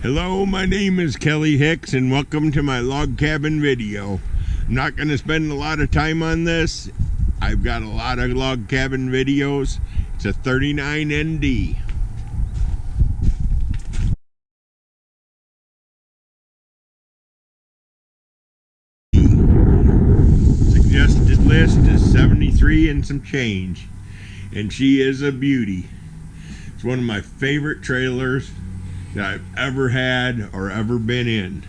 Hello, my name is Kelly Hicks and welcome to my log cabin video. I'm not going to spend a lot of time on this. I've got a lot of log cabin videos. It's a 39 ND. Suggested list is 73 and some change, and she is a beauty. It's one of my favorite trailers that I've ever had or ever been in.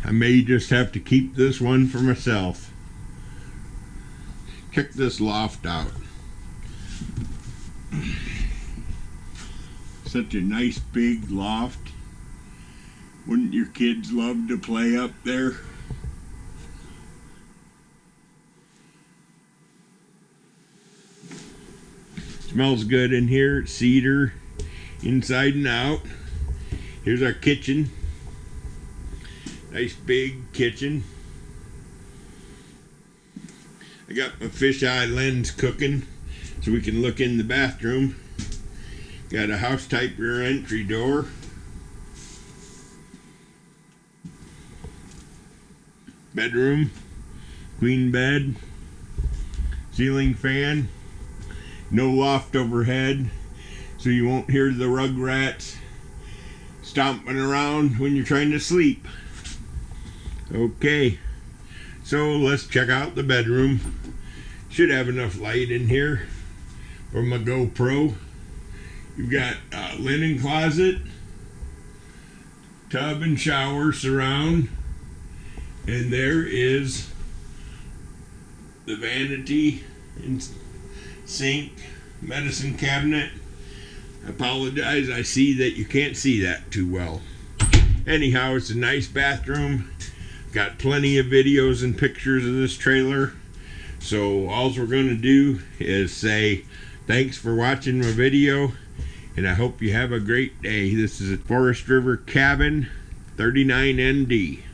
I may just have to keep this one for myself. Check this loft out. Such a nice big loft. Wouldn't your kids love to play up there? Smells good in here. Cedar inside and out. Here's our kitchen. Nice big kitchen. I got my fisheye lens cooking so we can look in the bathroom. Got a house type rear entry door. Bedroom, queen bed, ceiling fan, no loft overhead, so you won't hear the rugrats stomping around when you're trying to sleep. Okay, so let's check out the bedroom. Should have enough light in here for my GoPro. You've got a linen closet, tub and shower surround, and there is the vanity and sink, medicine cabinet. I apologize, I see that you can't see that too well. Anyhow, it's a nice bathroom. Got plenty of videos and pictures of this trailer. So all we're going to do is say thanks for watching my video, and I hope you have a great day. This is a Forest River Cabin 39 ND.